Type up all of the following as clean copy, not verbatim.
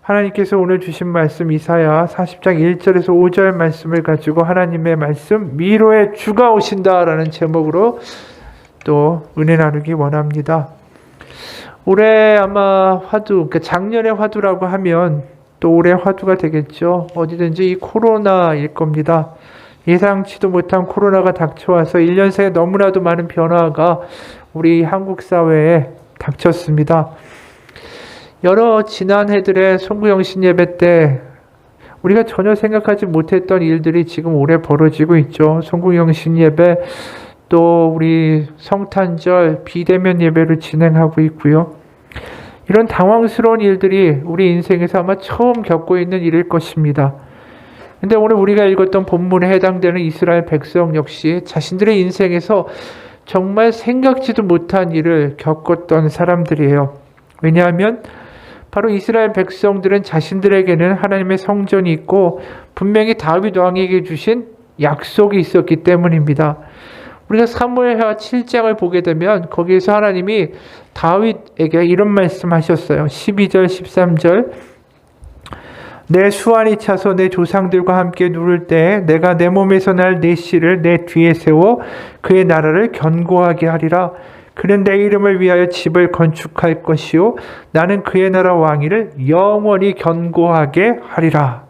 하나님께서 오늘 주신 말씀 이사야 40장 1절에서 5절 말씀을 가지고 하나님의 말씀 미로의 주가 오신다라는 제목으로 또 은혜 나누기 원합니다. 올해 아마 화두, 작년의 화두라고 하면 또 올해 화두가 되겠죠. 어디든지 이 코로나일 겁니다. 예상치도 못한 코로나가 닥쳐와서 1년 새에 너무나도 많은 변화가 우리 한국 사회에 닥쳤습니다. 여러 지난 해들의 송구영신 예배 때 우리가 전혀 생각하지 못했던 일들이 지금 올해 벌어지고 있죠. 송구영신 예배, 또 우리 성탄절 비대면 예배를 진행하고 있고요. 이런 당황스러운 일들이 우리 인생에서 아마 처음 겪고 있는 일일 것입니다. 근데 오늘 우리가 읽었던 본문에 해당되는 이스라엘 백성 역시 자신들의 인생에서 정말 생각지도 못한 일을 겪었던 사람들이에요. 왜냐하면 바로 이스라엘 백성들은 자신들에게는 하나님의 성전이 있고 분명히 다윗 왕에게 주신 약속이 있었기 때문입니다. 우리가 사무엘하 7장을 보게 되면 거기에서 하나님이 다윗에게 이런 말씀하셨어요. 12절 13절 내 수완이 차서 내 조상들과 함께 누를 때에 내가 내 몸에서 날 내 씨를 내 뒤에 세워 그의 나라를 견고하게 하리라. 그는 내 이름을 위하여 집을 건축할 것이요 나는 그의 나라 왕위를 영원히 견고하게 하리라.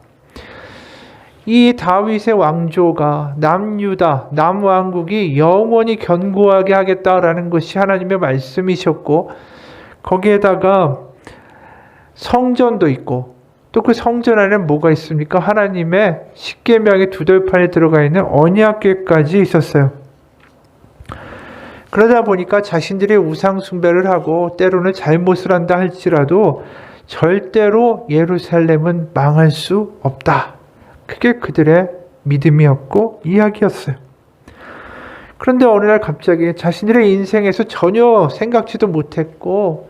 이 다윗의 왕조가 남유다, 남왕국이 영원히 견고하게 하겠다라는 것이 하나님의 말씀이셨고 거기에다가 성전도 있고 또 그 성전 안에는 뭐가 있습니까? 하나님의 십계명의 두돌판에 들어가 있는 언약궤까지 있었어요. 그러다 보니까 자신들이 우상 숭배를 하고 때로는 잘못을 한다 할지라도 절대로 예루살렘은 망할 수 없다. 그게 그들의 믿음이었고 이야기였어요. 그런데 어느 날 갑자기 자신들의 인생에서 전혀 생각지도 못했고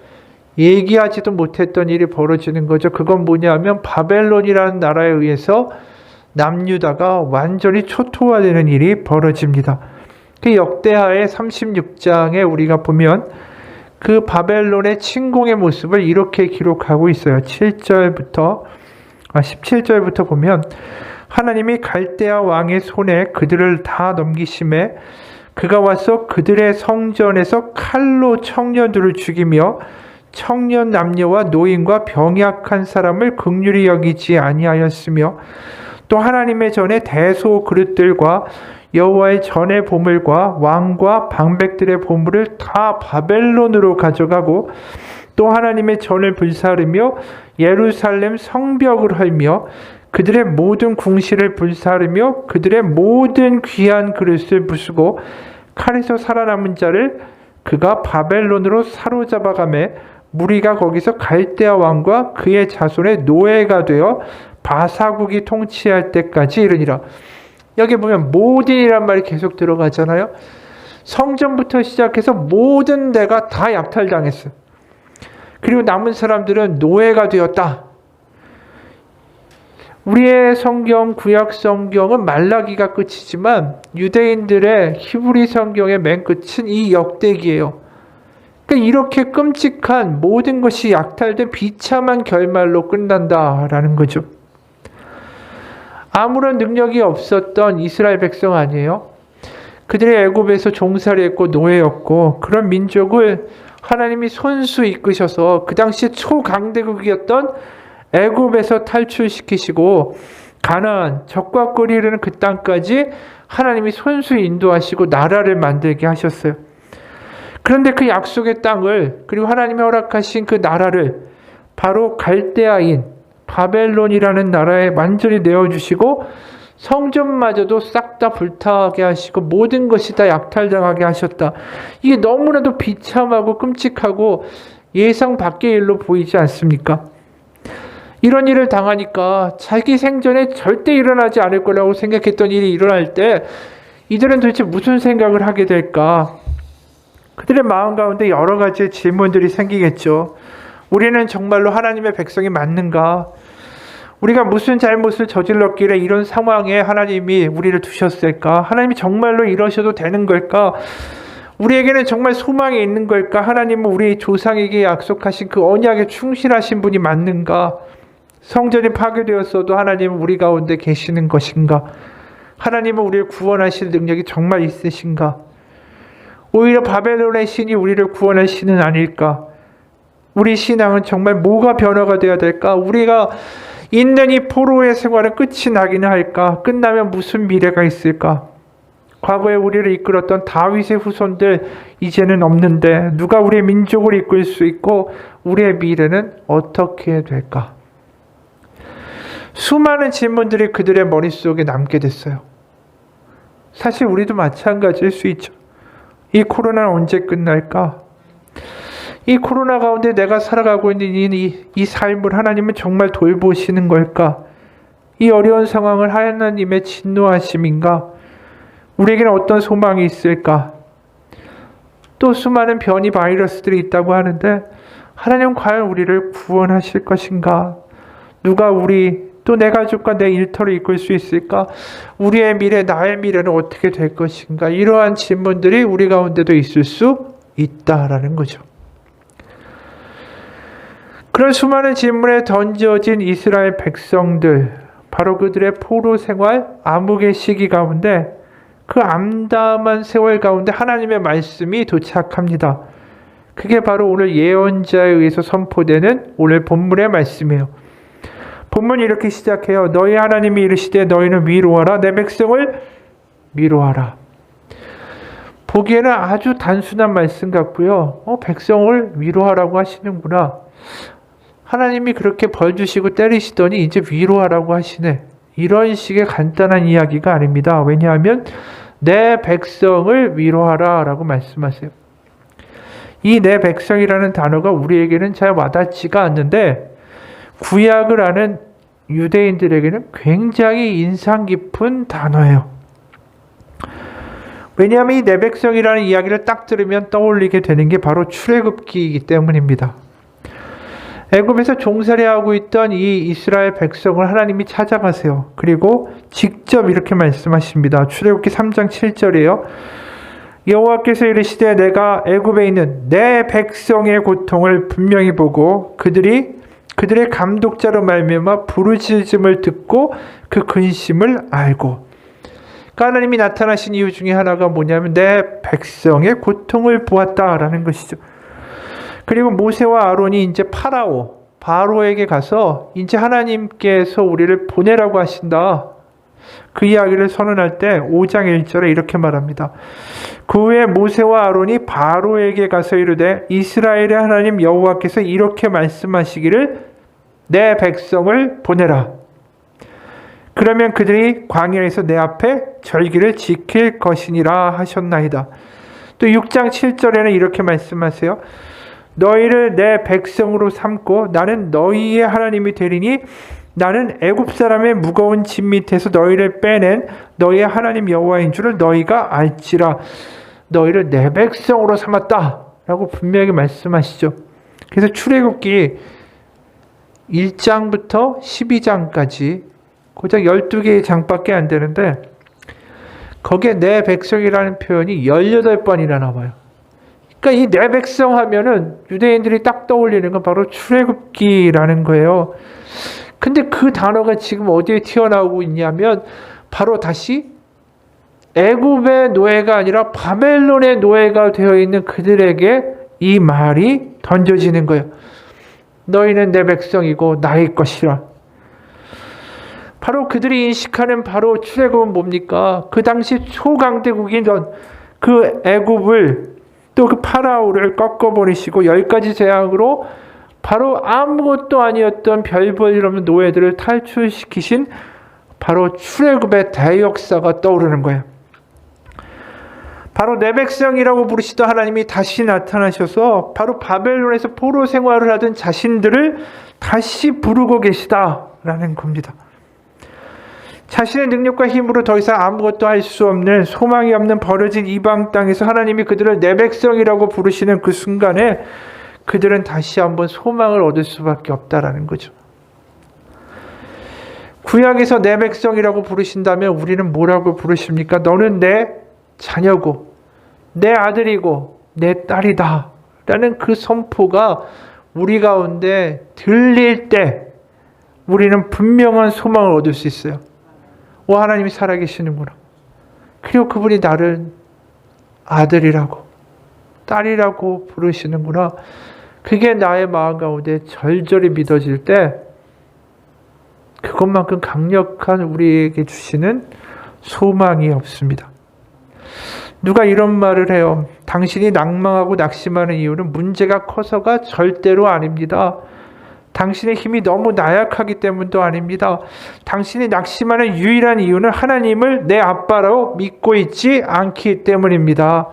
얘기하지도 못했던 일이 벌어지는 거죠. 그건 뭐냐면 바벨론이라는 나라에 의해서 남유다가 완전히 초토화되는 일이 벌어집니다. 그 역대하의 36장에 우리가 보면 그 바벨론의 침공의 모습을 이렇게 기록하고 있어요. 17절부터 보면 하나님이 갈대아 왕의 손에 그들을 다 넘기심에 그가 와서 그들의 성전에서 칼로 청년들을 죽이며 청년 남녀와 노인과 병약한 사람을 긍휼히 여기지 아니하였으며 또 하나님의 전에 대소 그릇들과 여호와의 전의 보물과 왕과 방백들의 보물을 다 바벨론으로 가져가고 또 하나님의 전을 불사르며 예루살렘 성벽을 헐며 그들의 모든 궁실을 불사르며 그들의 모든 귀한 그릇을 부수고 칼에서 살아남은 자를 그가 바벨론으로 사로잡아가매 무리가 거기서 갈대아 왕과 그의 자손의 노예가 되어 바사국이 통치할 때까지 이르니라. 여기 보면 모든이란 말이 계속 들어가잖아요. 성전부터 시작해서 모든 데가 다 약탈당했어요. 그리고 남은 사람들은 노예가 되었다. 우리의 성경, 구약 성경은 말라기가 끝이지만 유대인들의 히브리 성경의 맨 끝은 이 역대기예요. 그러니까 이렇게 끔찍한 모든 것이 약탈된 비참한 결말로 끝난다라는 거죠. 아무런 능력이 없었던 이스라엘 백성 아니에요? 그들이 애굽에서 종살이 했고 노예였고 그런 민족을 하나님이 손수 이끄셔서 그 당시 초강대국이었던 애굽에서 탈출시키시고 가나안, 적과 꿀이 흐르는 그 땅까지 하나님이 손수 인도하시고 나라를 만들게 하셨어요. 그런데 그 약속의 땅을 그리고 하나님이 허락하신 그 나라를 바로 갈대아인 바벨론이라는 나라에 완전히 내어주시고 성전마저도 싹 다 불타게 하시고 모든 것이 다 약탈당하게 하셨다. 이게 너무나도 비참하고 끔찍하고 예상 밖의 일로 보이지 않습니까? 이런 일을 당하니까 자기 생전에 절대 일어나지 않을 거라고 생각했던 일이 일어날 때 이들은 도대체 무슨 생각을 하게 될까? 그들의 마음 가운데 여러 가지 질문들이 생기겠죠. 우리는 정말로 하나님의 백성이 맞는가? 우리가 무슨 잘못을 저질렀길래 이런 상황에 하나님이 우리를 두셨을까? 하나님이 정말로 이러셔도 되는 걸까? 우리에게는 정말 소망이 있는 걸까? 하나님은 우리 조상에게 약속하신 그 언약에 충실하신 분이 맞는가? 성전이 파괴되었어도 하나님은 우리 가운데 계시는 것인가? 하나님은 우리를 구원하실 능력이 정말 있으신가? 오히려 바벨론의 신이 우리를 구원할 신은 아닐까? 우리 신앙은 정말 뭐가 변화가 되어야 될까? 우리가 있는 이 포로의 생활은 끝이 나기는 할까? 끝나면 무슨 미래가 있을까? 과거에 우리를 이끌었던 다윗의 후손들 이제는 없는데 누가 우리의 민족을 이끌 수 있고 우리의 미래는 어떻게 될까? 수많은 질문들이 그들의 머릿속에 남게 됐어요. 사실 우리도 마찬가지일 수 있죠. 이 코로나는 언제 끝날까? 이 코로나 가운데 내가 살아가고 있는 이 삶을 하나님은 정말 돌보시는 걸까? 이 어려운 상황을 하나님의 진노하심인가? 우리에게는 어떤 소망이 있을까? 또 수많은 변이 바이러스들이 있다고 하는데 하나님은 과연 우리를 구원하실 것인가? 누가 또 내 가족과 내 일터를 이끌 수 있을까? 우리의 미래, 나의 미래는 어떻게 될 것인가? 이러한 질문들이 우리 가운데도 있을 수 있다라는 거죠. 그런 수많은 질문에 던져진 이스라엘 백성들, 바로 그들의 포로 생활, 암흑의 시기 가운데 그 암담한 세월 가운데 하나님의 말씀이 도착합니다. 그게 바로 오늘 예언자에 의해서 선포되는 오늘 본문의 말씀이에요. 본문이 이렇게 시작해요. 너희 하나님이 이르시되 너희는 위로하라. 내 백성을 위로하라. 보기에는 아주 단순한 말씀 같고요. 백성을 위로하라고 하시는구나. 하나님이 그렇게 벌 주시고 때리시더니 이제 위로하라고 하시네. 이런 식의 간단한 이야기가 아닙니다. 왜냐하면 내 백성을 위로하라 라고 말씀하세요. 이 내 백성이라는 단어가 우리에게는 잘 와닿지가 않는데 구약을 아는 유대인들에게는 굉장히 인상 깊은 단어예요. 왜냐하면 이 내 백성이라는 이야기를 딱 들으면 떠올리게 되는 게 바로 출애굽기이기 때문입니다. 애굽에서 종살이하고 있던 이 이스라엘 백성을 하나님이 찾아가세요. 그리고 직접 이렇게 말씀하십니다. 출애굽기 3장 7절이에요. 여호와께서 이르시되 내가 애굽에 있는 내 백성의 고통을 분명히 보고 그들의 감독자로 말미암아 부르짖음을 듣고 그 근심을 알고. 그러니까 하나님이 나타나신 이유 중에 하나가 뭐냐면 내 백성의 고통을 보았다라는 것이죠. 그리고 모세와 아론이 이제 바로에게 가서 이제 하나님께서 우리를 보내라고 하신다. 그 이야기를 선언할 때 5장 1절에 이렇게 말합니다. 그 후에 모세와 아론이 바로에게 가서 이르되 이스라엘의 하나님 여호와께서 이렇게 말씀하시기를 내 백성을 보내라. 그러면 그들이 광야에서 내 앞에 절기를 지킬 것이니라 하셨나이다. 또 6장 7절에는 이렇게 말씀하세요. 너희를 내 백성으로 삼고 나는 너희의 하나님이 되리니 나는 애굽 사람의 무거운 짐 밑에서 너희를 빼낸 너희의 하나님 여호와인 줄을 너희가 알지라. 너희를 내 백성으로 삼았다 라고 분명히 말씀하시죠. 그래서 출애굽기 1장부터 12장까지 고작 12개의 장밖에 안 되는데 거기에 내 백성이라는 표현이 18번이나 나와요. 그러니까 이 내 백성 하면은 유대인들이 딱 떠올리는 건 바로 출애굽기라는 거예요. 근데 그 단어가 지금 어디에 튀어나오고 있냐면 바로 다시 애굽의 노예가 아니라 바벨론의 노예가 되어 있는 그들에게 이 말이 던져지는 거예요. 너희는 내 백성이고 나의 것이라. 바로 그들이 인식하는 바로 출애굽은 뭡니까? 그 당시 초강대국이던 그 애굽을 또 그 파라오를 꺾어버리시고 10가지 재앙으로 바로 아무것도 아니었던 별 볼 일 없는 노예들을 탈출시키신 바로 출애굽의 대역사가 떠오르는 거예요. 바로 내 백성이라고 부르시던 하나님이 다시 나타나셔서 바로 바벨론에서 포로 생활을 하던 자신들을 다시 부르고 계시다라는 겁니다. 자신의 능력과 힘으로 더 이상 아무것도 할 수 없는 소망이 없는 버려진 이방 땅에서 하나님이 그들을 내 백성이라고 부르시는 그 순간에 그들은 다시 한번 소망을 얻을 수밖에 없다라는 거죠. 구약에서 내 백성이라고 부르신다면 우리는 뭐라고 부르십니까? 너는 내 자녀고 내 아들이고 내 딸이다 라는 그 선포가 우리 가운데 들릴 때 우리는 분명한 소망을 얻을 수 있어요. 하나님이 살아계시는구나. 그리고 그분이 나를 아들이라고, 딸이라고 부르시는구나. 그게 나의 마음 가운데 절절히 믿어질 때 그것만큼 강력한 우리에게 주시는 소망이 없습니다. 누가 이런 말을 해요. 당신이 낭망하고 낙심하는 이유는 문제가 커서가 절대로 아닙니다. 당신의 힘이 너무 나약하기 때문도 아닙니다. 당신이 낙심하는 유일한 이유는 하나님을 내 아빠로 믿고 있지 않기 때문입니다.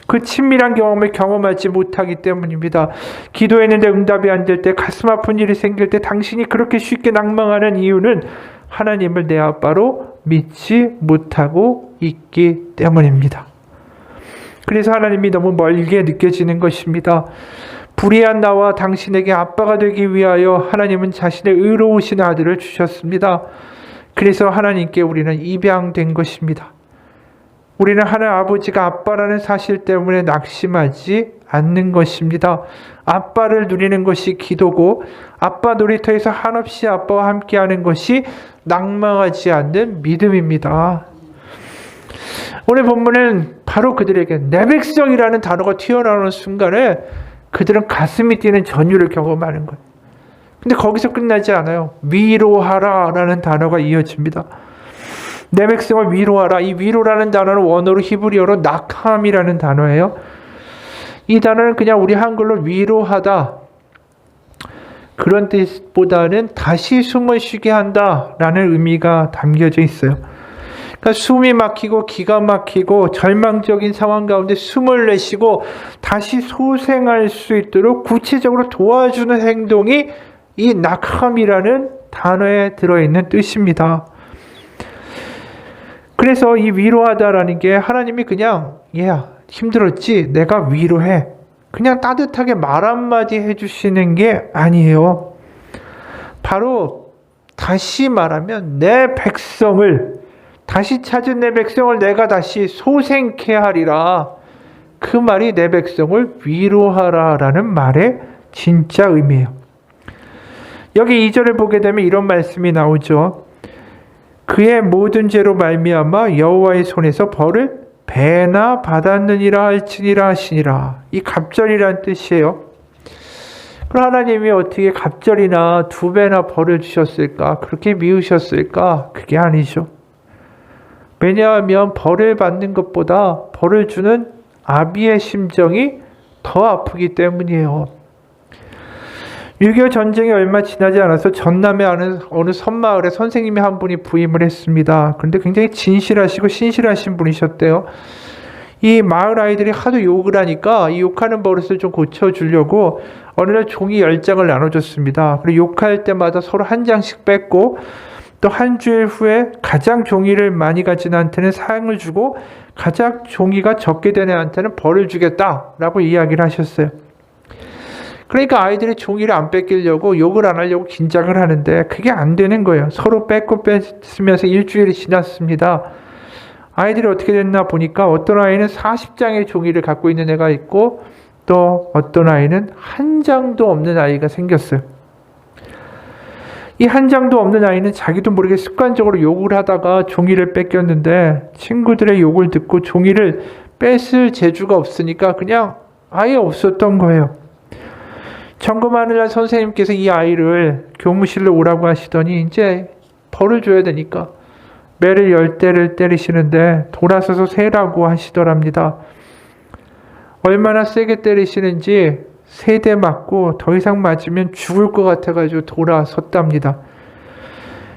그 친밀한 경험을 경험하지 못하기 때문입니다. 기도했는데 응답이 안 될 때, 가슴 아픈 일이 생길 때 당신이 그렇게 쉽게 낭망하는 이유는 하나님을 내 아빠로 믿지 못하고 있기 때문입니다. 그래서 하나님이 너무 멀게 느껴지는 것입니다. 불의한 나와 당신에게 아빠가 되기 위하여 하나님은 자신의 의로우신 아들을 주셨습니다. 그래서 하나님께 우리는 입양된 것입니다. 우리는 하나님 아버지가 아빠라는 사실 때문에 낙심하지 않는 것입니다. 아빠를 누리는 것이 기도고, 아빠 놀이터에서 한없이 아빠와 함께하는 것이 낭망하지 않는 믿음입니다. 오늘 본문은 바로 그들에게 내 백성이라는 단어가 튀어나오는 순간에 그들은 가슴이 뛰는 전율을 경험하는 거예요. 근데 거기서 끝나지 않아요. 위로하라 라는 단어가 이어집니다. 내 백성을 위로하라. 이 위로라는 단어는 원어로 히브리어로 낙함이라는 단어예요. 이 단어는 그냥 우리 한글로 위로하다, 그런 뜻보다는 다시 숨을 쉬게 한다 라는 의미가 담겨져 있어요. 그러니까 숨이 막히고 기가 막히고 절망적인 상황 가운데 숨을 내쉬고 다시 소생할 수 있도록 구체적으로 도와주는 행동이 이 낙함이라는 단어에 들어있는 뜻입니다. 그래서 이 위로하다라는 게 하나님이 그냥 얘야 힘들었지? 내가 위로해. 그냥 따뜻하게 말 한마디 해주시는 게 아니에요. 바로 다시 말하면 내 백성을, 다시 찾은 내 백성을 내가 다시 소생케 하리라. 그 말이 내 백성을 위로하라 라는 말의 진짜 의미예요. 여기 2절을 보게 되면 이런 말씀이 나오죠. 그의 모든 죄로 말미암아 여호와의 손에서 벌을 배나 받았느니라 할지니라 하시니라. 이 갑절이란 뜻이에요. 그럼 하나님이 어떻게 갑절이나 2배나 벌을 주셨을까? 그렇게 미우셨을까? 그게 아니죠. 왜냐하면 벌을 받는 것보다 벌을 주는 아비의 심정이 더 아프기 때문이에요. 6.25 전쟁이 얼마 지나지 않아서 전남의 어느 섬마을에 선생님이 한 분이 부임을 했습니다. 그런데 굉장히 진실하시고 신실하신 분이셨대요. 이 마을 아이들이 하도 욕을 하니까 이 욕하는 버릇을 좀 고쳐주려고 어느 날 종이 10장을 나눠줬습니다. 그리고 욕할 때마다 서로 한 장씩 뺐고, 또 한 주일 후에 가장 종이를 많이 가진 애한테는 상을 주고 가장 종이가 적게 된 애한테는 벌을 주겠다라고 이야기를 하셨어요. 그러니까 아이들이 종이를 안 뺏기려고 욕을 안 하려고 긴장을 하는데 그게 안 되는 거예요. 서로 뺏고 뺏으면서 일주일이 지났습니다. 아이들이 어떻게 됐나 보니까 어떤 아이는 40장의 종이를 갖고 있는 애가 있고, 또 어떤 아이는 한 장도 없는 아이가 생겼어요. 이 한 장도 없는 아이는 자기도 모르게 습관적으로 욕을 하다가 종이를 뺏겼는데, 친구들의 욕을 듣고 종이를 뺏을 재주가 없으니까 그냥 아예 없었던 거예요. 점검하는 날 선생님께서 이 아이를 교무실로 오라고 하시더니 이제 벌을 줘야 되니까 매를 10대를 때리시는데 돌아서서 세라고 하시더랍니다. 얼마나 세게 때리시는지 3대 맞고 더 이상 맞으면 죽을 것 같아가지고 돌아섰답니다.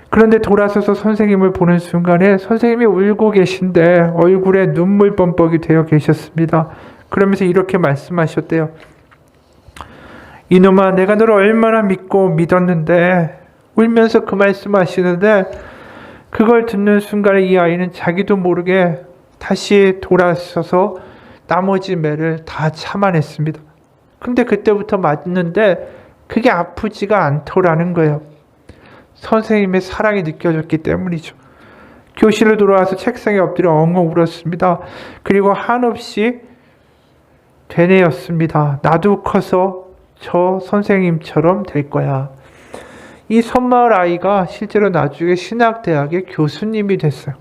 그런데 돌아서서 선생님을 보는 순간에 선생님이 울고 계신데 얼굴에 눈물 범벅이 되어 계셨습니다. 그러면서 이렇게 말씀하셨대요. 이놈아, 내가 너를 얼마나 믿고 믿었는데, 울면서 그 말씀하시는데, 그걸 듣는 순간에 이 아이는 자기도 모르게 다시 돌아서서 나머지 매를 다 참아냈습니다. 근데 그때부터 맞는데 그게 아프지가 않더라는 거예요. 선생님의 사랑이 느껴졌기 때문이죠. 교실로 돌아와서 책상에 엎드려 엉엉 울었습니다. 그리고 한없이 되뇌었습니다. 나도 커서 저 선생님처럼 될 거야. 이 섬마을 아이가 실제로 나중에 신학대학의 교수님이 됐어요.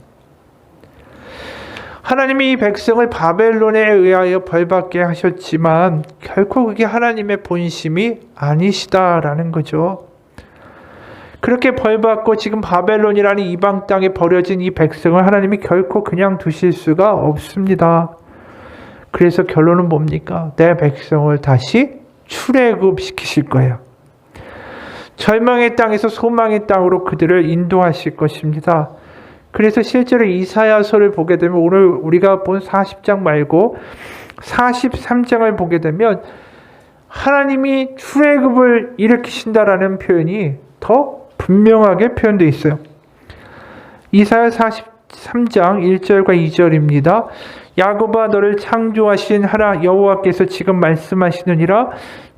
하나님이 이 백성을 바벨론에 의하여 벌받게 하셨지만 결코 그게 하나님의 본심이 아니시다라는 거죠. 그렇게 벌받고 지금 바벨론이라는 이방 땅에 버려진 이 백성을 하나님이 결코 그냥 두실 수가 없습니다. 그래서 결론은 뭡니까? 내 백성을 다시 출애굽시키실 거예요. 절망의 땅에서 소망의 땅으로 그들을 인도하실 것입니다. 그래서 실제로 이사야서를 보게 되면 오늘 우리가 본 40장 말고 43장을 보게 되면 하나님이 출애굽을 일으키신다라는 표현이 더 분명하게 표현되어 있어요. 이사야 43장 1절과 2절입니다. 야곱아 너를 창조하신 하나 여호와께서 지금 말씀하시느니라.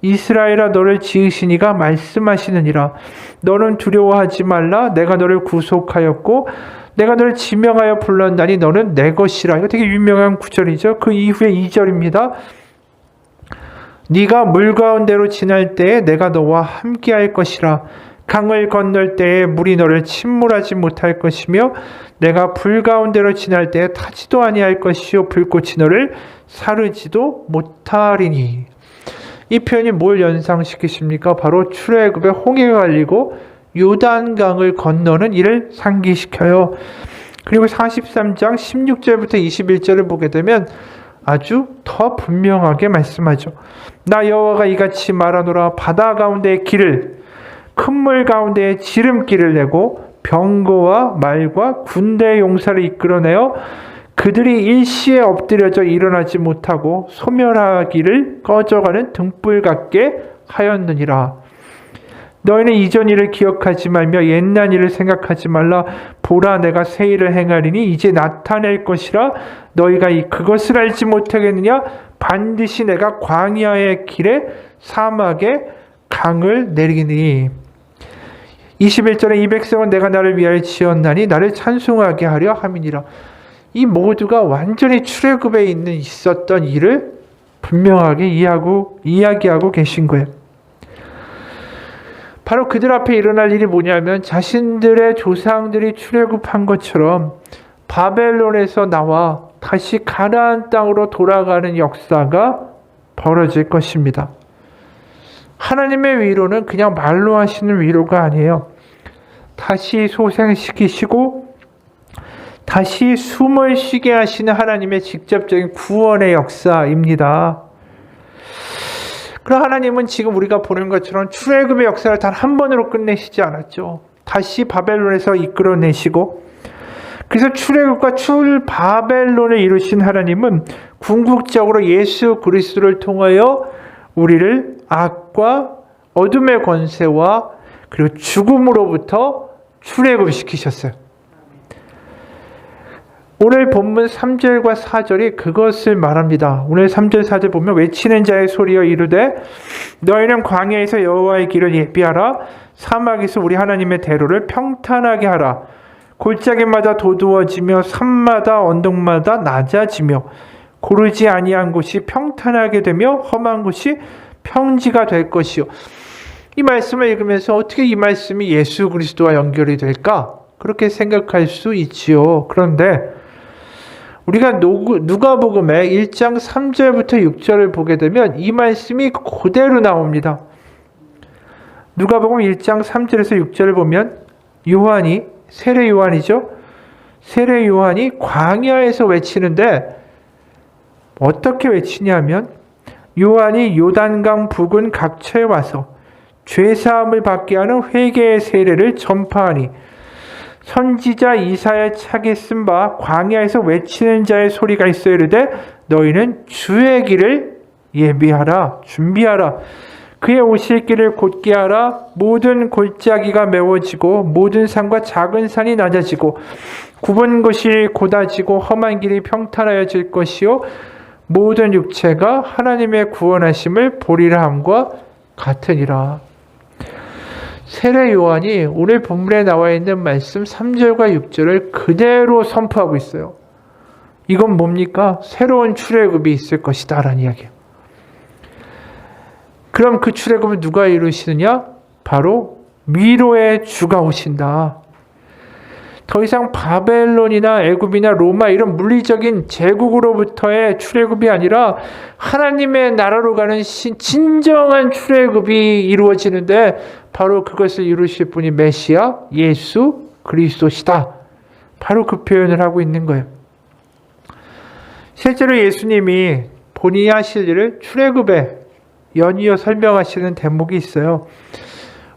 이스라엘아 너를 지으시니가 말씀하시느니라. 너는 두려워하지 말라. 내가 너를 구속하였고 내가 너를 지명하여 불렀나니 너는 내 것이라. 이거 되게 유명한 구절이죠. 그 이후에 2절입니다. 네가 물 가운데로 지날 때에 내가 너와 함께할 것이라. 강을 건널 때에 물이 너를 침몰하지 못할 것이며 내가 불 가운데로 지날 때에 타지도 아니할 것이요 불꽃이 너를 사르지도 못하리니. 이 표현이 뭘 연상시키십니까? 바로 출애굽의 홍해가 갈리고 요단강을 건너는 일을 상기시켜요. 그리고 43장 16절부터 21절을 보게 되면 아주 더 분명하게 말씀하죠. 나 여호와가 이같이 말하노라. 바다 가운데의 길을 큰 물 가운데에 지름길을 내고 병거와 말과 군대의 용사를 이끌어내어 그들이 일시에 엎드려져 일어나지 못하고 소멸하기를 꺼져가는 등불 같게 하였느니라. 너희는 이전 일을 기억하지 말며 옛날 일을 생각하지 말라. 보라 내가 새 일을 행하리니 이제 나타낼 것이라. 너희가 그것을 알지 못하겠느냐? 반드시 내가 광야의 길에 사막에 강을 내리니. 21절에 이 백성은 내가 나를 위하여 지었나니 나를 찬송하게 하려 함이니라. 이 모두가 완전히 출애굽에 있었던 일을 분명하게 이야기하고 계신 거예요. 바로 그들 앞에 일어날 일이 뭐냐면 자신들의 조상들이 출애굽한 것처럼 바벨론에서 나와 다시 가나안 땅으로 돌아가는 역사가 벌어질 것입니다. 하나님의 위로는 그냥 말로 하시는 위로가 아니에요. 다시 소생시키시고 다시 숨을 쉬게 하시는 하나님의 직접적인 구원의 역사입니다. 그럼 하나님은 지금 우리가 보는 것처럼 출애굽의 역사를 단 한 번으로 끝내시지 않았죠. 다시 바벨론에서 이끌어내시고 그래서 출애굽과 출바벨론을 이루신 하나님은 궁극적으로 예수 그리스도를 통하여 우리를 악과 어둠의 권세와 그리고 죽음으로부터 출애굽시키셨어요. 오늘 본문 3절과 4절이 그것을 말합니다. 오늘 3절 4절 보면 외치는 자의 소리여 이르되 너희는 광야에서 여호와의 길을 예비하라. 사막에서 우리 하나님의 대로를 평탄하게 하라. 골짜기마다 도두어지며 산마다 언덕마다 낮아지며 고르지 아니한 곳이 평탄하게 되며 험한 곳이 평지가 될 것이요. 이 말씀을 읽으면서 어떻게 이 말씀이 예수 그리스도와 연결이 될까? 그렇게 생각할 수 있지요. 그런데 우리가 누가복음의 1장 3절부터 6절을 보게 되면 이 말씀이 그대로 나옵니다. 누가복음 1장 3절에서 6절을 보면 요한이 세례 요한이죠. 세례 요한이 광야에서 외치는데 어떻게 외치냐면 요한이 요단강 부근 각처에 와서 죄사함을 받게 하는 회개의 세례를 전파하니 선지자 이사야 책에 쓴 바 광야에서 외치는 자의 소리가 있어 이르되 너희는 주의 길을 예비하라 준비하라 그의 오실 길을 곧게 하라. 모든 골짜기가 메워지고 모든 산과 작은 산이 낮아지고 굽은 곳이 곧아지고 험한 길이 평탄하여질 것이요 모든 육체가 하나님의 구원하심을 보리라 함과 같으니라. 세례 요한이 오늘 본문에 나와 있는 말씀 3절과 6절을 그대로 선포하고 있어요. 이건 뭡니까? 새로운 출애굽이 있을 것이다 라는 이야기예요. 그럼 그 출애굽을 누가 이루시느냐? 바로 위로의 주가 오신다. 더 이상 바벨론이나 애굽이나 로마 이런 물리적인 제국으로부터의 출애굽이 아니라 하나님의 나라로 가는 진정한 출애굽이 이루어지는데 바로 그것을 이루실 분이 메시아 예수 그리스도시다. 바로 그 표현을 하고 있는 거예요. 실제로 예수님이 본인이 하실 일을 출애굽에 연이어 설명하시는 대목이 있어요.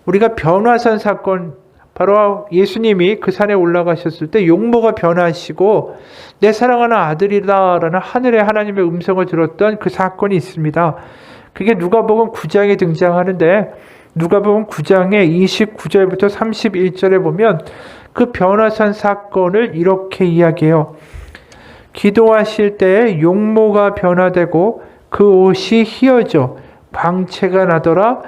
우리가 변화산 사건, 바로 예수님이 그 산에 올라가셨을 때 용모가 변화하시고 내 사랑하는 아들이다라는 하늘의 하나님의 음성을 들었던 그 사건이 있습니다. 그게 누가복음 9장에 등장하는데 누가복음 9장의 29절부터 31절에 보면 그 변화산 사건을 이렇게 이야기해요. 기도하실 때 용모가 변화되고 그 옷이 휘어져 광채가 나더라.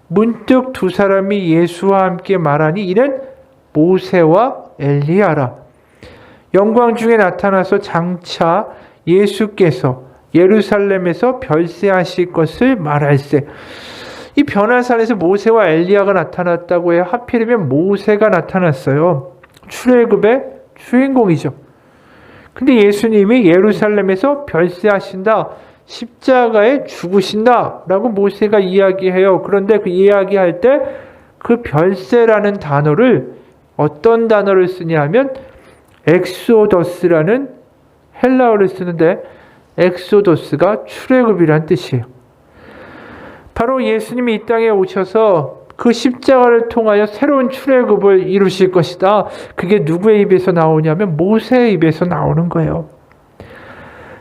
문득 두 사람이 예수와 함께 말하니 이는 모세와 엘리야라. 영광 중에 나타나서 장차 예수께서 예루살렘에서 별세하실 것을 말할세. 이 변화산에서 모세와 엘리야가 나타났다고 해요. 하필이면 모세가 나타났어요. 출애굽의 주인공이죠. 근데 예수님이 예루살렘에서 별세하신다, 십자가에 죽으신다 라고 모세가 이야기해요. 그런데 그 이야기할 때 그 별세라는 단어를 어떤 단어를 쓰냐 하면 엑소더스라는 헬라어를 쓰는데 엑소더스가 출애굽이란 뜻이에요. 바로 예수님이 이 땅에 오셔서 그 십자가를 통하여 새로운 출애굽을 이루실 것이다. 그게 누구의 입에서 나오냐면 모세의 입에서 나오는 거예요.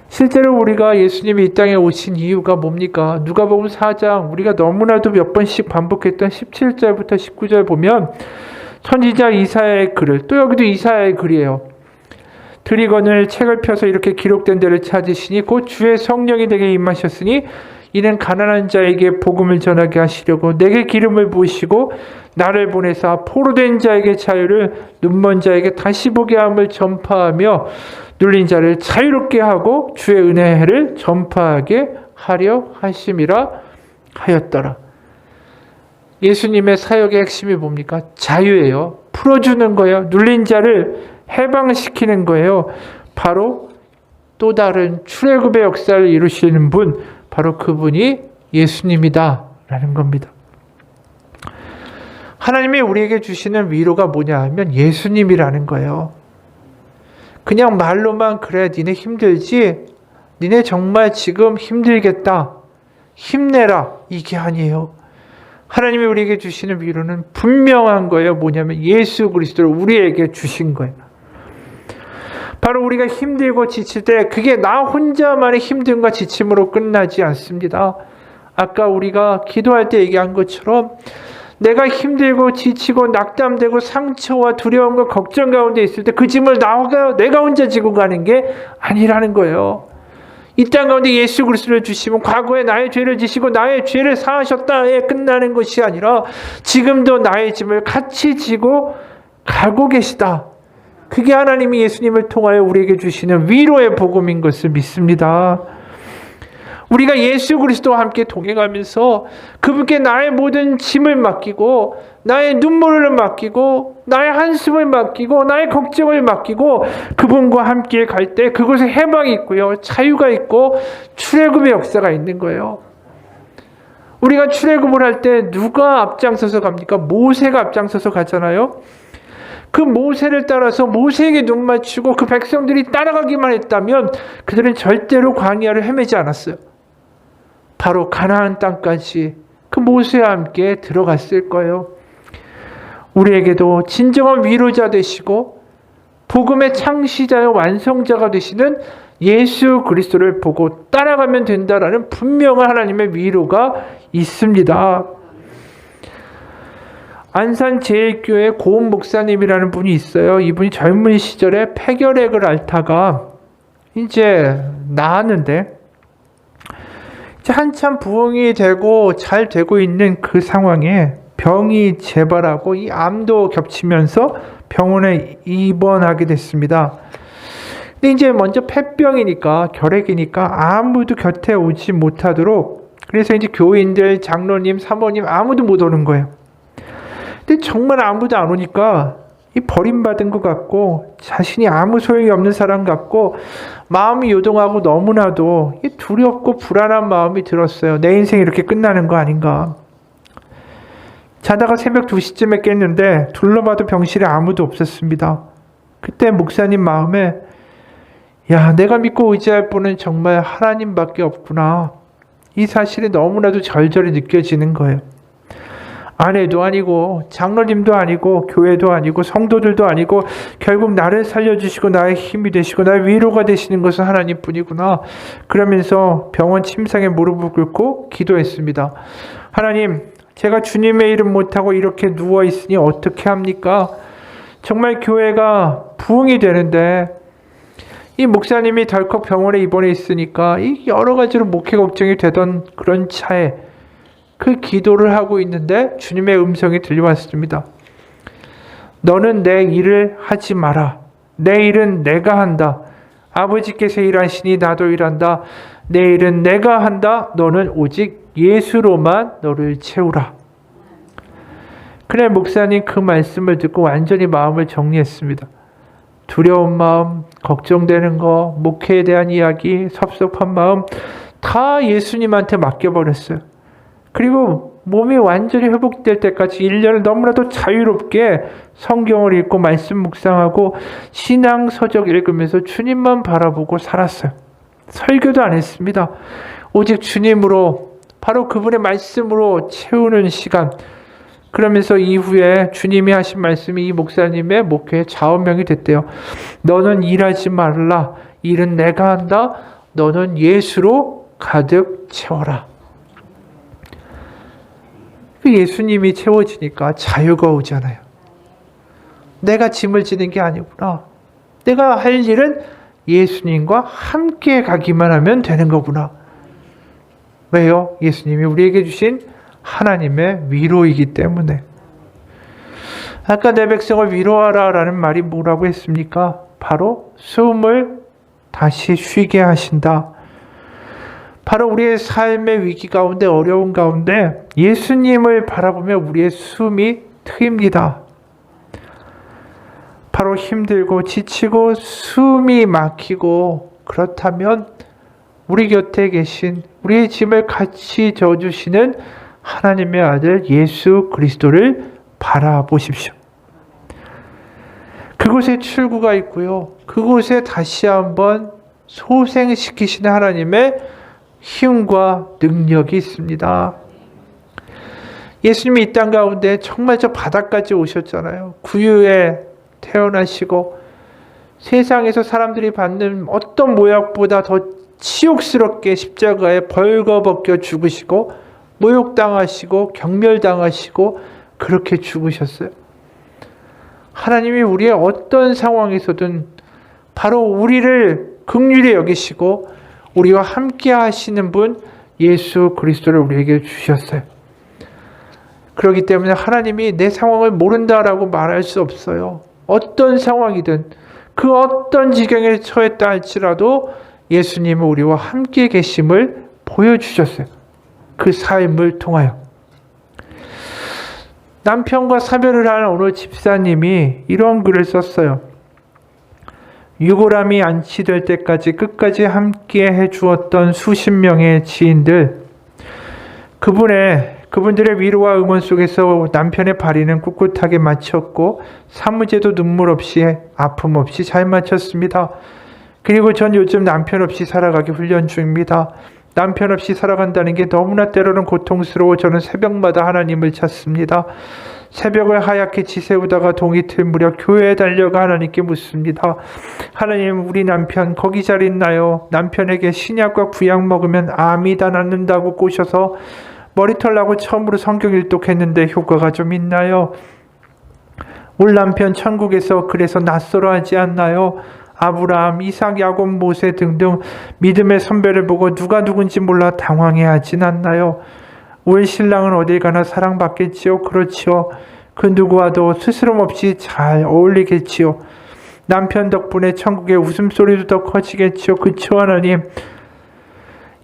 실제로 우리가 예수님이 이 땅에 오신 이유가 뭡니까? 누가복음 4장 우리가 너무나도 몇 번씩 반복했던 17절부터 19절 보면 선지자 이사야의 글을, 또 여기도 이사야의 글이에요. 드리거늘 책을 펴서 이렇게 기록된 데를 찾으시니 곧 주의 성령이 내게 임하셨으니 이는 가난한 자에게 복음을 전하게 하시려고 내게 기름을 부으시고 나를 보내사 포로된 자에게 자유를, 눈먼 자에게 다시 보게 함을 전파하며 눌린 자를 자유롭게 하고 주의 은혜를 전파하게 하려 하심이라 하였더라. 예수님의 사역의 핵심이 뭡니까? 자유예요. 풀어주는 거예요. 눌린 자를 해방시키는 거예요. 바로 또 다른 출애굽의 역사를 이루시는 분, 바로 그분이 예수님이다 라는 겁니다. 하나님이 우리에게 주시는 위로가 뭐냐 하면 예수님이라는 거예요. 그냥 말로만 그래 니네 힘들지? 니네 정말 지금 힘들겠다. 힘내라. 이게 아니에요. 하나님이 우리에게 주시는 위로는 분명한 거예요. 뭐냐면 예수 그리스도를 우리에게 주신 거예요. 바로 우리가 힘들고 지칠 때 그게 나 혼자만의 힘듦과 지침으로 끝나지 않습니다. 아까 우리가 기도할 때 얘기한 것처럼 내가 힘들고 지치고 낙담되고 상처와 두려움과 걱정 가운데 있을 때 그 짐을 내가 혼자 지고 가는 게 아니라는 거예요. 이 땅 가운데 예수 그리스도를 주시면 과거에 나의 죄를 지시고 나의 죄를 사하셨다에 끝나는 것이 아니라 지금도 나의 짐을 같이 지고 가고 계시다. 그게 하나님이 예수님을 통하여 우리에게 주시는 위로의 복음인 것을 믿습니다. 우리가 예수 그리스도와 함께 동행하면서 그분께 나의 모든 짐을 맡기고 나의 눈물을 맡기고 나의 한숨을 맡기고 나의 걱정을 맡기고 그분과 함께 갈 때 그곳에 해방이 있고요. 자유가 있고 출애굽의 역사가 있는 거예요. 우리가 출애굽을 할 때 누가 앞장서서 갑니까? 모세가 앞장서서 가잖아요. 그 모세를 따라서 모세에게 눈 맞추고 그 백성들이 따라가기만 했다면 그들은 절대로 광야를 헤매지 않았어요. 바로 가나안 땅까지 그 모세와 함께 들어갔을 거예요. 우리에게도 진정한 위로자 되시고 복음의 창시자여 완성자가 되시는 예수 그리스도를 보고 따라가면 된다라는 분명한 하나님의 위로가 있습니다. 안산제일교회 고은 목사님이라는 분이 있어요. 이분이 젊은 시절에 폐결핵을 앓다가 이제 나았는데 이제 한참 부흥이 되고 잘 되고 있는 그 상황에 병이 재발하고 이 암도 겹치면서 병원에 입원하게 됐습니다. 근데 이제 먼저 폐병이니까 결핵이니까 아무도 곁에 오지 못하도록, 그래서 이제 교인들, 장로님, 사모님 아무도 못 오는 거예요. 근데 정말 아무도 안 오니까 이 버림받은 것 같고 자신이 아무 소용이 없는 사람 같고 마음이 요동하고 너무나도 두렵고 불안한 마음이 들었어요. 내 인생이 이렇게 끝나는 거 아닌가. 자다가 새벽 2시쯤에 깼는데 둘러봐도 병실에 아무도 없었습니다. 그때 목사님 마음에 야, 내가 믿고 의지할 분은 정말 하나님밖에 없구나. 이 사실이 너무나도 절절히 느껴지는 거예요. 아내도 아니고 장로님도 아니고 교회도 아니고 성도들도 아니고 결국 나를 살려주시고 나의 힘이 되시고 나의 위로가 되시는 것은 하나님뿐이구나. 그러면서 병원 침상에 무릎을 꿇고 기도했습니다. 하나님, 제가 주님의 일은 못하고 이렇게 누워있으니 어떻게 합니까? 정말 교회가 부흥이 되는데 이 목사님이 덜컥 병원에 입원해 있으니까 이 여러 가지로 목회 걱정이 되던 그런 차에 그 기도를 하고 있는데 주님의 음성이 들려왔습니다. 너는 내 일을 하지 마라. 내 일은 내가 한다. 아버지께서 일하시니 나도 일한다. 내 일은 내가 한다. 너는 오직 예수로만 너를 채우라. 그래, 목사님 그 말씀을 듣고 완전히 마음을 정리했습니다. 두려운 마음, 걱정되는 거, 목회에 대한 이야기, 섭섭한 마음 다 예수님한테 맡겨버렸어요. 그리고 몸이 완전히 회복될 때까지 1년을 너무나도 자유롭게 성경을 읽고 말씀 묵상하고 신앙서적 읽으면서 주님만 바라보고 살았어요. 설교도 안 했습니다. 오직 주님으로, 바로 그분의 말씀으로 채우는 시간. 그러면서 이후에 주님이 하신 말씀이 이 목사님의 목회의 좌우명이 됐대요. 너는 일하지 말라. 일은 내가 한다. 너는 예수로 가득 채워라. 예수님이 채워지니까 자유가 오잖아요. 내가 짐을 지는 게 아니구나. 내가 할 일은 예수님과 함께 가기만 하면 되는 거구나. 왜요? 예수님이 우리에게 주신 하나님의 위로이기 때문에. 아까 내 백성을 위로하라 라는 말이 뭐라고 했습니까? 바로 숨을 다시 쉬게 하신다. 바로 우리의 삶의 위기 가운데, 어려운 가운데 예수님을 바라보며 우리의 숨이 트입니다. 바로 힘들고 지치고 숨이 막히고 그렇다면 우리 곁에 계신, 우리의 짐을 같이 져주시는 하나님의 아들 예수 그리스도를 바라보십시오. 그곳에 출구가 있고요. 그곳에 다시 한번 소생시키시는 하나님의 힘과 능력이 있습니다. 예수님이 이 땅 가운데 정말 저 바다까지 오셨잖아요. 구유에 태어나시고 세상에서 사람들이 받는 어떤 모욕보다 더 치욕스럽게 십자가에 벌거벗겨 죽으시고 모욕당하시고 경멸당하시고 그렇게 죽으셨어요. 하나님이 우리의 어떤 상황에서든 바로 우리를 긍휼히 여기시고 우리와 함께 하시는 분 예수 그리스도를 우리에게 주셨어요. 그렇기 때문에 하나님이 내 상황을 모른다라고 말할 수 없어요. 어떤 상황이든 그 어떤 지경에 처했다 할지라도 예수님은 우리와 함께 계심을 보여주셨어요. 그 삶을 통하여. 남편과 사별을 하는 어느 집사님이 이런 글을 썼어요. 유골함이 안치될 때까지 끝까지 함께 해주었던 수십 명의 지인들, 그분들의 위로와 응원 속에서 남편의 발의는 꿋꿋하게 마쳤고 사무제도 눈물 없이 아픔 없이 잘 마쳤습니다. 그리고 전 요즘 남편 없이 살아가기 훈련 중입니다. 남편 없이 살아간다는 게 너무나 때로는 고통스러워 저는 새벽마다 하나님을 찾습니다. 새벽을 하얗게 지새우다가 동이 틀 무렵 교회에 달려가 하나님께 묻습니다. 하나님, 우리 남편 거기 잘 있나요? 남편에게 신약과 구약 먹으면 암이 다 낫는다고 꼬셔서 머리털 나고 처음으로 성경 일독했는데 효과가 좀 있나요? 울 남편 천국에서 그래서 낯설어 하지 않나요? 아브라함, 이삭, 야곱, 모세 등등 믿음의 선배를 보고 누가 누군지 몰라 당황해하진 않나요? 울 신랑은 어딜 가나 사랑받겠지요? 그렇지요. 그 누구와도 스스럼 없이 잘 어울리겠지요. 남편 덕분에 천국의 웃음소리도 더 커지겠지요. 그쵸, 하나님?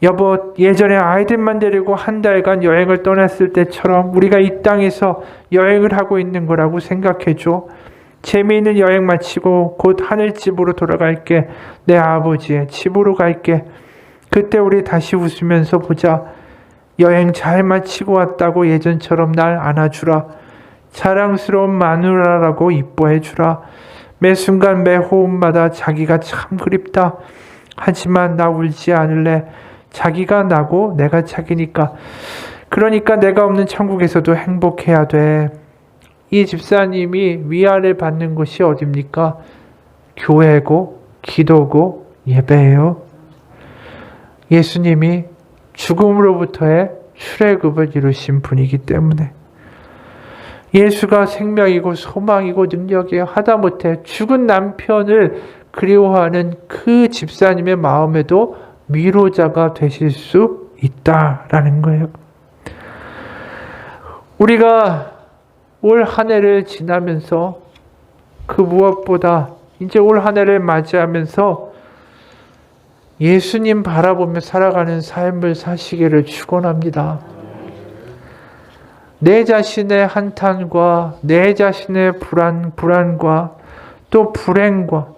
여보, 예전에 아이들만 데리고 한 달간 여행을 떠났을 때처럼 우리가 이 땅에서 여행을 하고 있는 거라고 생각해줘. 재미있는 여행 마치고 곧 하늘집으로 돌아갈게. 내 아버지의 집으로 갈게. 그때 우리 다시 웃으면서 보자. 여행 잘 마치고 왔다고 예전처럼 날 안아주라. 자랑스러운 마누라라고 이뻐해주라. 매 순간 매 호흡마다 자기가 참 그립다. 하지만 나 울지 않을래. 자기가 나고 내가 자기니까. 그러니까 내가 없는 천국에서도 행복해야 돼. 이 집사님이 위안을 받는 곳이 어딥니까? 교회고 기도고 예배예요. 예수님이 죽음으로부터의 출애굽을 이루신 분이기 때문에 예수가 생명이고 소망이고 능력이에요. 하다못해 죽은 남편을 그리워하는 그 집사님의 마음에도 위로자가 되실 수 있다라는 거예요. 우리가 올 한 해를 지나면서 그 무엇보다 이제 올 한 해를 맞이하면서 예수님 바라보며 살아가는 삶을 사시기를 축원합니다. 내 자신의 한탄과 내 자신의 불안과 또 불행과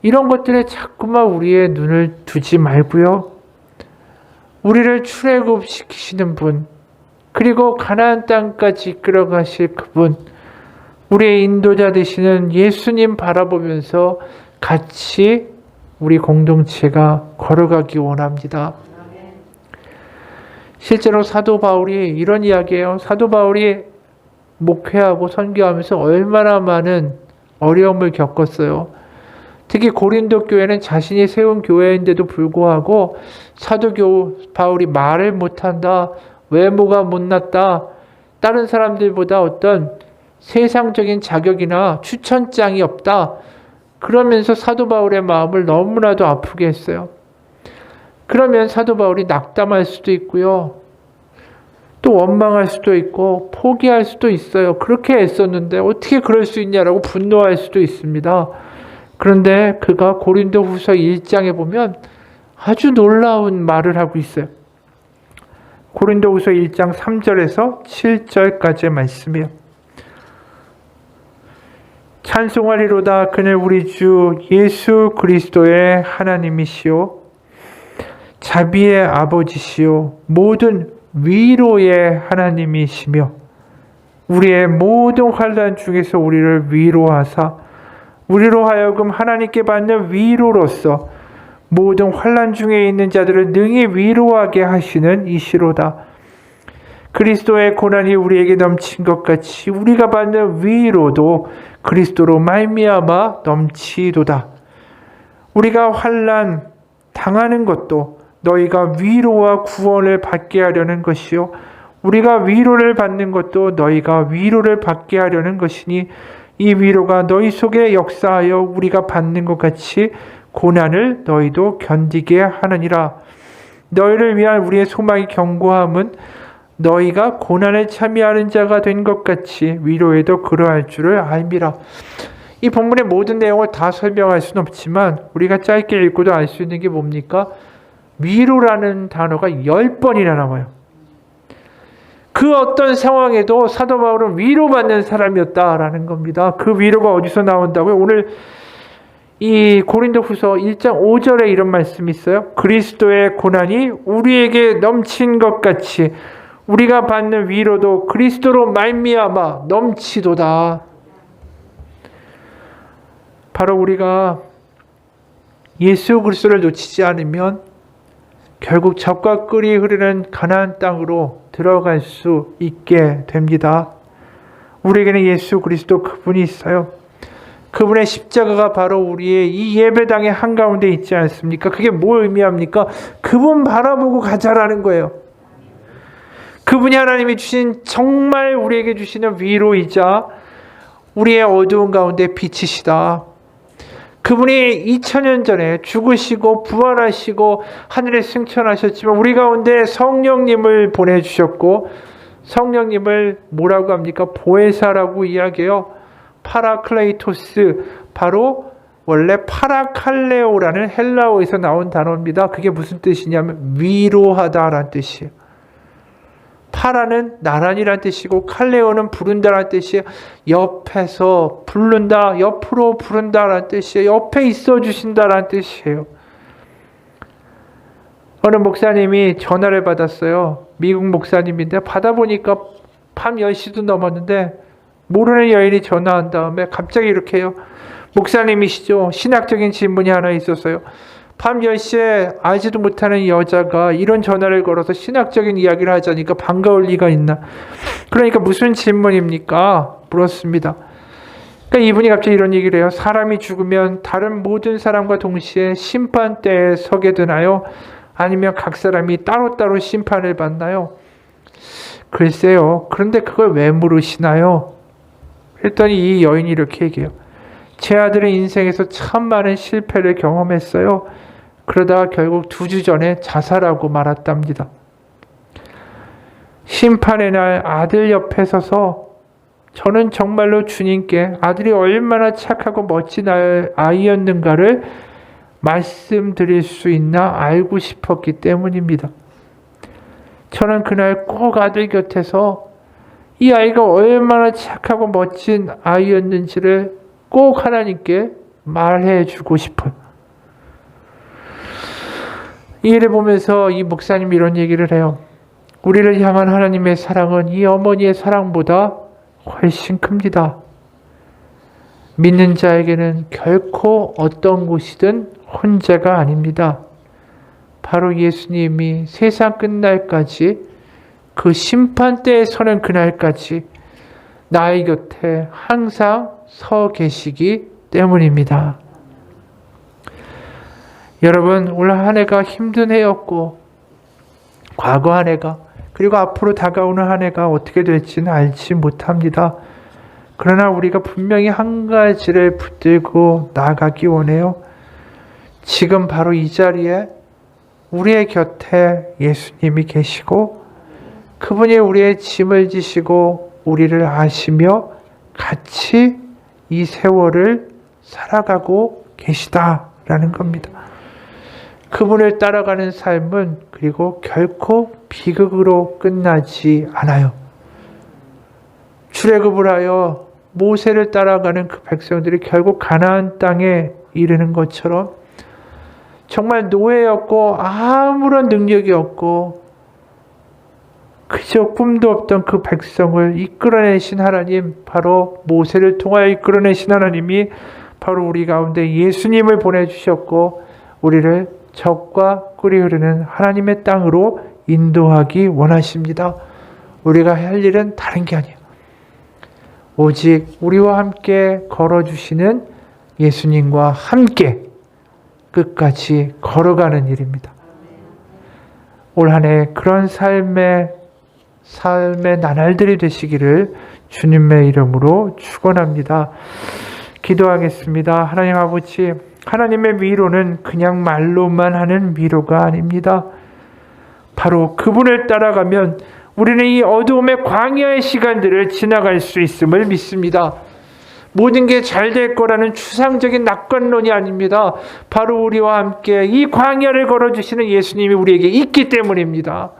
이런 것들에 자꾸만 우리의 눈을 두지 말고요. 우리를 출애굽시키시는 분, 그리고 가나안 땅까지 이끌어 가실 그분, 우리의 인도자 되시는 예수님 바라보면서 같이 우리 공동체가 걸어가기 원합니다. 실제로 사도 바울이 이런 이야기예요. 사도 바울이 목회하고 선교하면서 얼마나 많은 어려움을 겪었어요. 특히 고린도 교회는 자신이 세운 교회인데도 불구하고 사도 바울이 말을 못한다, 외모가 못났다, 다른 사람들보다 어떤 세상적인 자격이나 추천장이 없다, 그러면서 사도 바울의 마음을 너무나도 아프게 했어요. 그러면 사도 바울이 낙담할 수도 있고요. 또 원망할 수도 있고 포기할 수도 있어요. 그렇게 애썼는데 어떻게 그럴 수 있냐라고 분노할 수도 있습니다. 그런데 그가 고린도후서 1장에 보면 아주 놀라운 말을 하고 있어요. 고린도후서 1장 3절에서 7절까지의 말씀이에요. 찬송하리로다. 그는 우리 주 예수 그리스도의 하나님이시오, 자비의 아버지시오, 모든 위로의 하나님이시며 우리의 모든 환난 중에서 우리를 위로하사 우리로 하여금 하나님께 받는 위로로서 모든 환난 중에 있는 자들을 능히 위로하게 하시는 이시로다. 그리스도의 고난이 우리에게 넘친 것 같이 우리가 받는 위로도 그리스도로 말미암아 넘치도다. 우리가 환난 당하는 것도 너희가 위로와 구원을 받게 하려는 것이요, 우리가 위로를 받는 것도 너희가 위로를 받게 하려는 것이니 이 위로가 너희 속에 역사하여 우리가 받는 것 같이 고난을 너희도 견디게 하느니라. 너희를 위한 우리의 소망이 견고함은 너희가 고난에 참여하는 자가 된 것 같이 위로에도 그러할 줄을 알미라. 이 본문의 모든 내용을 다 설명할 수는 없지만 우리가 짧게 읽고도 알 수 있는 게 뭡니까? 위로라는 단어가 10번이나 나와요. 그 어떤 상황에도 사도 바울은 위로받는 사람이었다라는 겁니다. 그 위로가 어디서 나온다고요? 오늘 이 고린도후서 1장 5절에 이런 말씀이 있어요. 그리스도의 고난이 우리에게 넘친 것 같이 우리가 받는 위로도 그리스도로 말미암아 넘치도다. 바로 우리가 예수 그리스도를 놓치지 않으면 결국 젖과 꿀이 흐르는 가나안 땅으로 들어갈 수 있게 됩니다. 우리에게는 예수 그리스도 그분이 있어요. 그분의 십자가가 바로 우리의 이 예배당의 한가운데 있지 않습니까? 그게 뭘 의미합니까? 그분 바라보고 가자라는 거예요. 그분이 하나님이 주신 정말 우리에게 주시는 위로이자 우리의 어두운 가운데 빛이시다. 그분이 2000년 전에 죽으시고 부활하시고 하늘에 승천하셨지만 우리 가운데 성령님을 보내주셨고, 성령님을 뭐라고 합니까? 보혜사라고 이야기해요. 파라클레이토스, 바로 원래 파라칼레오라는 헬라어에서 나온 단어입니다. 그게 무슨 뜻이냐면 위로하다라는 뜻이에요. 파라는 나란히란 뜻이고 칼레오는 부른다라는 뜻이에요. 옆에서 부른다, 옆으로 부른다라는 뜻이에요. 옆에 있어 주신다라는 뜻이에요. 어느 목사님이 전화를 받았어요. 미국 목사님인데 받아보니까 밤 10시도 넘었는데 모르는 여인이 전화한 다음에 갑자기 이렇게 해요. 목사님이시죠? 신학적인 질문이 하나 있었어요. 밤 10시에 알지도 못하는 여자가 이런 전화를 걸어서 신학적인 이야기를 하자니까 반가울 리가 있나. 그러니까 무슨 질문입니까? 물었습니다. 그러니까 이분이 갑자기 이런 얘기를 해요. 사람이 죽으면 다른 모든 사람과 동시에 심판대에 서게 되나요? 아니면 각 사람이 따로따로 심판을 받나요? 글쎄요. 그런데 그걸 왜 물으시나요? 했더니 이 여인이 이렇게 얘기해요. 제 아들은 인생에서 참 많은 실패를 경험했어요. 그러다가 결국 2주 전에 자살하고 말았답니다. 심판의 날 아들 옆에 서서 저는 정말로 주님께 아들이 얼마나 착하고 멋진 아이였는가를 말씀드릴 수 있나 알고 싶었기 때문입니다. 저는 그날 꼭 아들 곁에서 이 아이가 얼마나 착하고 멋진 아이였는지를 꼭 하나님께 말해 주고 싶어요. 이 일을 보면서 이 목사님이 이런 얘기를 해요. 우리를 향한 하나님의 사랑은 이 어머니의 사랑보다 훨씬 큽니다. 믿는 자에게는 결코 어떤 곳이든 혼자가 아닙니다. 바로 예수님이 세상 끝날까지 그 심판대에 서는 그날까지 나의 곁에 항상 서 계시기 때문입니다. 여러분, 올 한 해가 힘든 해였고 과거 한 해가 그리고 앞으로 다가오는 한 해가 어떻게 될지는 알지 못합니다. 그러나 우리가 분명히 한 가지를 붙들고 나아가기 원해요. 지금 바로 이 자리에 우리의 곁에 예수님이 계시고 그분이 우리의 짐을 지시고 우리를 아시며 같이 이 세월을 살아가고 계시다라는 겁니다. 그분을 따라가는 삶은 그리고 결코 비극으로 끝나지 않아요. 출애굽을 하여 모세를 따라가는 그 백성들이 결국 가나안 땅에 이르는 것처럼 정말 노예였고 아무런 능력이 없고 그저 꿈도 없던 그 백성을 이끌어내신 하나님, 바로 모세를 통하여 이끌어내신 하나님이 바로 우리 가운데 예수님을 보내주셨고 우리를 적과 꿀이 흐르는 하나님의 땅으로 인도하기 원하십니다. 우리가 할 일은 다른 게 아니에요. 오직 우리와 함께 걸어주시는 예수님과 함께 끝까지 걸어가는 일입니다. 올 한 해 그런 삶의 나날들이 되시기를 주님의 이름으로 축원합니다. 기도하겠습니다. 하나님 아버지, 하나님의 위로는 그냥 말로만 하는 위로가 아닙니다. 바로 그분을 따라가면 우리는 이 어두움의 광야의 시간들을 지나갈 수 있음을 믿습니다. 모든 게 잘 될 거라는 추상적인 낙관론이 아닙니다. 바로 우리와 함께 이 광야를 걸어주시는 예수님이 우리에게 있기 때문입니다.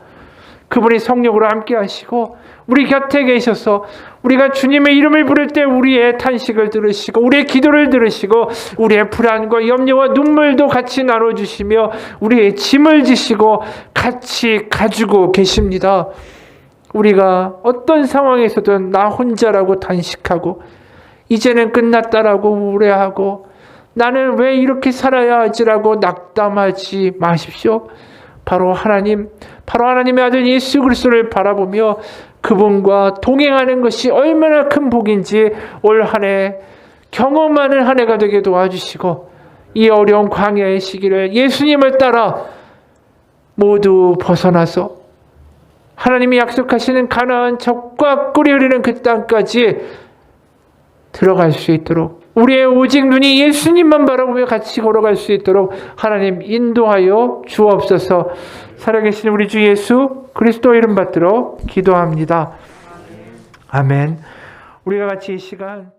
그분이 성령으로 함께 하시고 우리 곁에 계셔서 우리가 주님의 이름을 부를 때 우리의 탄식을 들으시고 우리의 기도를 들으시고 우리의 불안과 염려와 눈물도 같이 나눠주시며 우리의 짐을 지시고 같이 가지고 계십니다. 우리가 어떤 상황에서든 나 혼자라고 단식하고 이제는 끝났다라고 우울해하고 나는 왜 이렇게 살아야 하지라고 낙담하지 마십시오. 바로 하나님의 아들 예수 그리스도를 바라보며 그분과 동행하는 것이 얼마나 큰 복인지 올 한 해 경험하는 한 해가 되게 도와주시고 이 어려운 광야의 시기를 예수님을 따라 모두 벗어나서 하나님이 약속하시는 가나안 적과 꿀이 흐르는 그 땅까지 들어갈 수 있도록 우리의 오직 눈이 예수님만 바라보며 같이 걸어갈 수 있도록 하나님 인도하여 주옵소서. 살아계신 우리 주 예수 그리스도 이름 받들어 기도합니다. 아멘. 우리가 같이 이 시간